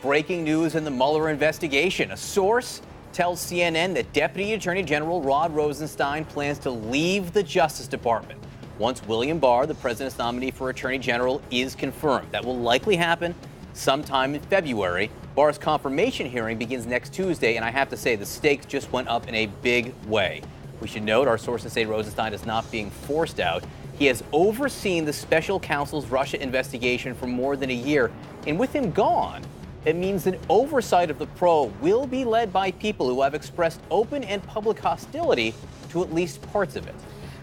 Breaking news in the Mueller investigation. A source tells CNN that Deputy Attorney General Rod Rosenstein plans to leave the Justice Department once William Barr, the president's nominee for Attorney General, is confirmed. That will likely happen sometime in February. Barr's confirmation hearing begins next Tuesday, and I have to say the stakes just went up in a big way. We should note our sources say Rosenstein is not being forced out. He has overseen the special counsel's Russia investigation for more than a year, and with him gone, it means that oversight of the probe will be led by people who have expressed open and public hostility to at least parts of it.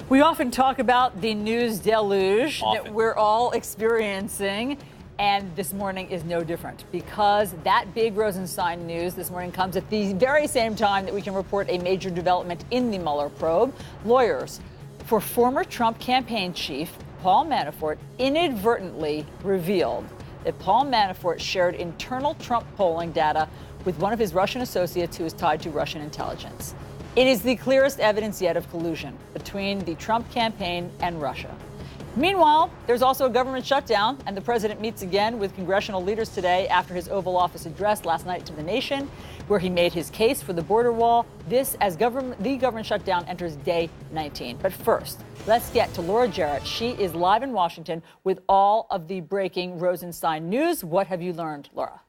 We often talk about the news deluge that we're all experiencing, and this morning is no different, because that big Rosenstein news this morning comes at the very same time that we can report a major development in the Mueller probe. Lawyers for former Trump campaign chief Paul Manafort inadvertently revealed that Paul Manafort shared internal Trump polling data with one of his Russian associates who is tied to Russian intelligence. It is the clearest evidence yet of collusion between the Trump campaign and Russia. Meanwhile, there's also a government shutdown, and the president meets again with congressional leaders today after his Oval Office address last night to the nation, where he made his case for the border wall. This as the government shutdown enters day 19. But first, let's get to Laura Jarrett. She is live in Washington with all of the breaking Rosenstein news. What have you learned, Laura?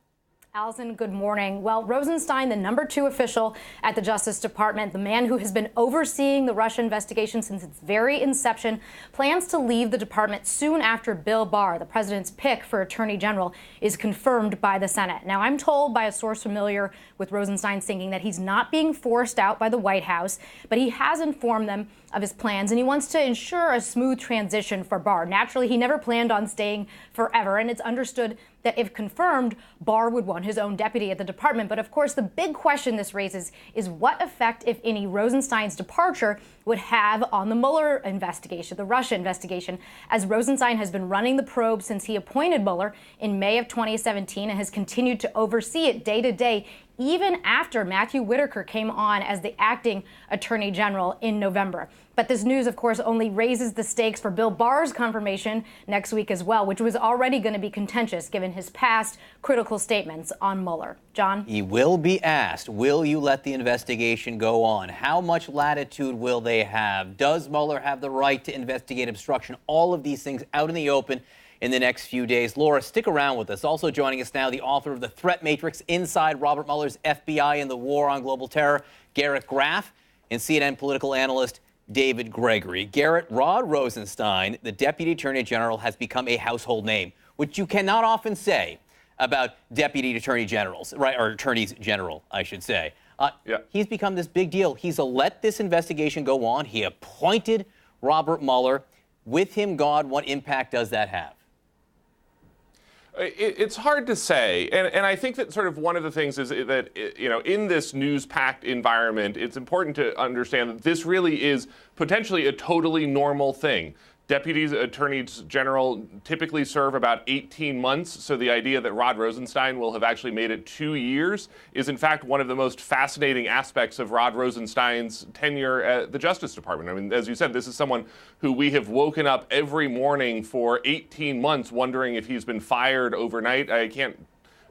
Allison, good morning. Well, Rosenstein, the #2 official at the Justice Department, the man who has been overseeing the Russia investigation since its very inception, plans to leave the department soon after Bill Barr, the president's pick for Attorney General, is confirmed by the Senate. Now, I'm told by a source familiar with Rosenstein's thinking that he's not being forced out by the White House, but he has informed them of his plans, and he wants to ensure a smooth transition for Barr. Naturally, he never planned on staying forever, and it's understood that if confirmed, Barr would want his own deputy at the department. But of course, the big question this raises is what effect, if any, Rosenstein's departure would have on the Mueller investigation, the Russia investigation, as Rosenstein has been running the probe since he appointed Mueller in May of 2017 and has continued to oversee it day to day, even after Matthew Whitaker came on as the acting attorney general in November. But this news, of course, only raises the stakes for Bill Barr's confirmation next week as well, which was already going to be contentious given his past critical statements on Mueller. John? He will be asked, will you let the investigation go on? How much latitude will they have? Does Mueller have the right to investigate obstruction? All of these things out in the open in the next few days. Laura, stick around with us. Also joining us now, the author of The Threat Matrix, Inside Robert Mueller's FBI and the War on Global Terror, Garrett Graff, and CNN political analyst David Gregory. Garrett, Rod Rosenstein, the Deputy Attorney General, has become a household name, which you cannot often say about Deputy Attorney Generals, right, or Attorneys General, I should say. He's become this big deal. He's let this investigation go on. He appointed Robert Mueller. With him gone, what impact does that have? It's hard to say, and I think that sort of one of the things is that, you know, in this news-packed environment, it's important to understand that this really is potentially a totally normal thing. Deputies, attorneys general typically serve about 18 months, so the idea that Rod Rosenstein will have actually made it 2 years is in fact one of the most fascinating aspects of Rod Rosenstein's tenure at the Justice Department. I mean, as you said, this is someone who we have woken up every morning for 18 months wondering if he's been fired overnight. I can't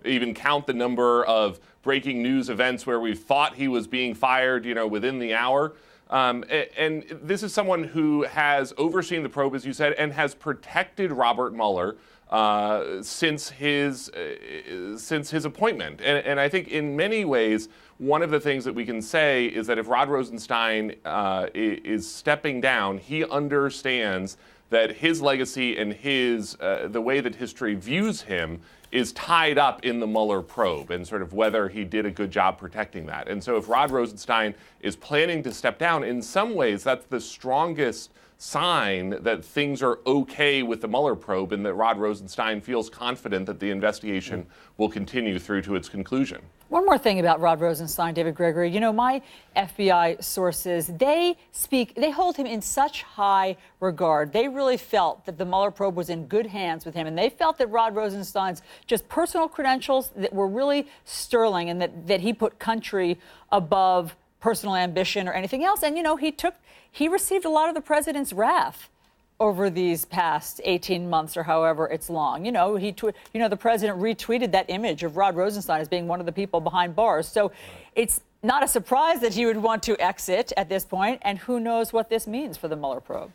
even count the number of breaking news events where we thought he was being fired, you know, within the hour. And this is someone who has overseen the probe, as you said, and has protected Robert Mueller since his appointment. And I think in many ways, one of the things that we can say is that if Rod Rosenstein is stepping down, he understands that his legacy and the way that history views him is tied up in the Mueller probe and sort of whether he did a good job protecting that. And so if Rod Rosenstein is planning to step down, in some ways that's the strongest sign that things are okay with the Mueller probe and that Rod Rosenstein feels confident that the investigation will continue through to its conclusion. One more thing about Rod Rosenstein, David Gregory. You know, my FBI sources, they hold him in such high regard. They really felt that the Mueller probe was in good hands with him, and they felt that Rod Rosenstein's just personal credentials that were really sterling and that he put country above personal ambition or anything else. And, you know, he received a lot of the president's wrath over these past 18 months or however it's long. You know, the president retweeted that image of Rod Rosenstein as being one of the people behind Barr. So it's not a surprise that he would want to exit at this point, and who knows what this means for the Mueller probe.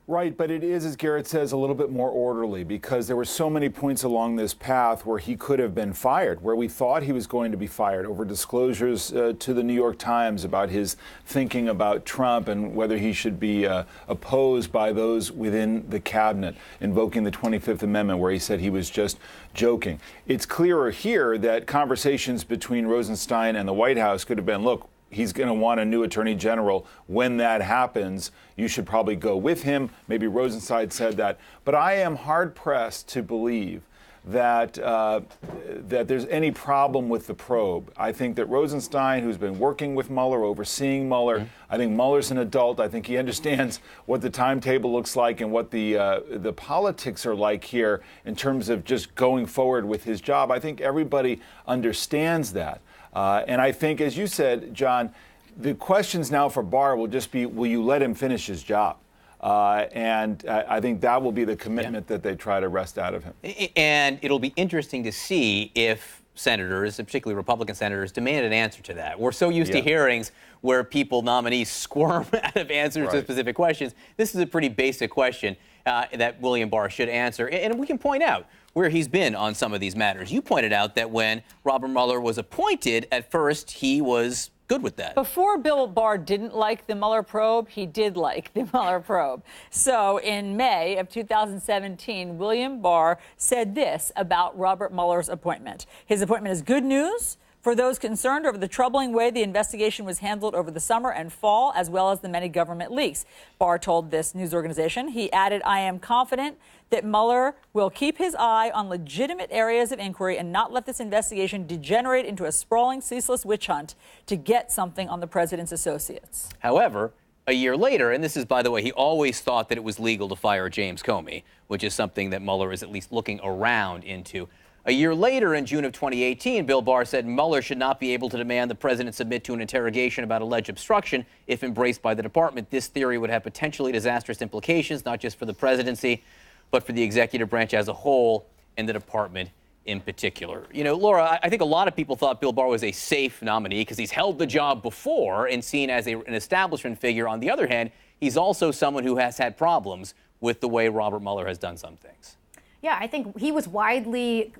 Right, but it is, as Garrett says, a little bit more orderly because there were so many points along this path where he could have been fired, where we thought he was going to be fired over disclosures to the New York Times about his thinking about Trump and whether he should be opposed by those within the cabinet, invoking the 25th Amendment, where he said he was just joking. It's clearer here that conversations between Rosenstein and the White House could have been, look, he's going to want a new attorney general. When that happens, you should probably go with him. Maybe Rosenstein said that. But I am hard-pressed to believe that that there's any problem with the probe. I think that Rosenstein, who's been working with Mueller, overseeing Mueller, I think Mueller's an adult. I think he understands what the timetable looks like and what the politics are like here in terms of just going forward with his job. I think everybody understands that. And I think, as you said, John, the questions now for Barr will just be, will you let him finish his job? And I think that will be the commitment that they try to wrest out of him. And it'll be interesting to see if senators, particularly Republican senators, demand an answer to that. We're so used to hearings where nominees squirm out of answers to specific questions. This is a pretty basic question that William Barr should answer. And we can point out where he's been on some of these matters. You pointed out that when Robert Mueller was appointed, at first he was good with that. Before Bill Barr didn't like the Mueller probe, he did like the Mueller probe. So in May of 2017, William Barr said this about Robert Mueller's appointment. His appointment is good news for those concerned over the troubling way the investigation was handled over the summer and fall, as well as the many government leaks. Barr told this news organization. He added, I am confident that Mueller will keep his eye on legitimate areas of inquiry and not let this investigation degenerate into a sprawling, ceaseless witch hunt to get something on the president's associates. However, a year later, and this is, by the way, he always thought that it was legal to fire James Comey, which is something that Mueller is at least looking around into. A year later, in June of 2018, Bill Barr said Mueller should not be able to demand the president submit to an interrogation about alleged obstruction if embraced by the department. This theory would have potentially disastrous implications, not just for the presidency, but for the executive branch as a whole and the department in particular. You know, Laura, I think a lot of people thought Bill Barr was a safe nominee because he's held the job before and seen as an establishment figure. On the other hand, he's also someone who has had problems with the way Robert Mueller has done some things. Yeah, I think he was widely,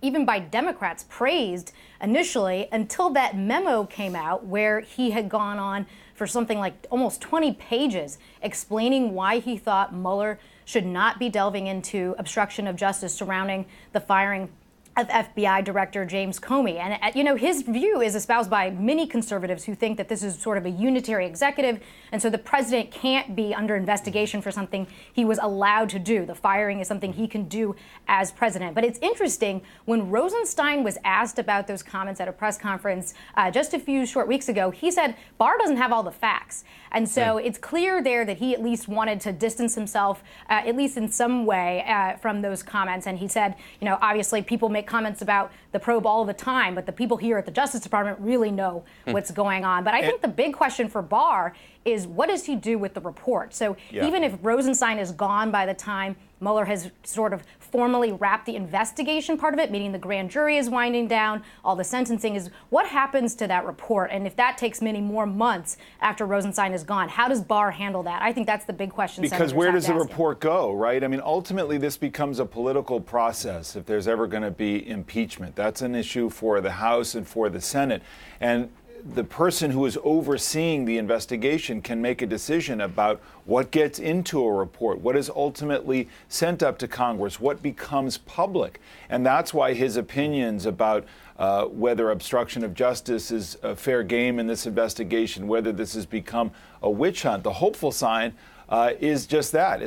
even by Democrats, praised initially until that memo came out where he had gone on for something like almost 20 pages explaining why he thought Mueller should not be delving into obstruction of justice surrounding the firing of FBI Director James Comey. And, his view is espoused by many conservatives who think that this is sort of a unitary executive, and so the president can't be under investigation for something he was allowed to do. The firing is something he can do as president. But it's interesting, when Rosenstein was asked about those comments at a press conference just a few short weeks ago, he said Barr doesn't have all the facts. And so it's clear there that he at least wanted to distance himself, at least in some way, from those comments. And he said, obviously people make comments about the probe all the time, but the people here at the Justice Department really know what's going on. But I think the big question for Barr is, what does he do with the report? So even if Rosenstein is gone by the time Mueller has sort of formally wrapped the investigation part of it, meaning the grand jury is winding down, all the sentencing is, what happens to that report? And if that takes many more months after Rosenstein is gone, how does Barr handle that? I think that's the big question. Because where does the report go, right? I mean, ultimately, this becomes a political process if there's ever going to be impeachment. That's an issue for the House and for the Senate. And the person who is overseeing the investigation can make a decision about what gets into a report, what is ultimately sent up to Congress, what becomes public. And that's why his opinions about whether obstruction of justice is a fair game in this investigation, whether this has become a witch hunt, the hopeful sign is just that,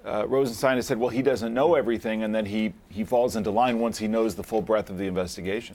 Rosenstein has said, well, he doesn't know everything, and then he falls into line once he knows the full breadth of the investigation.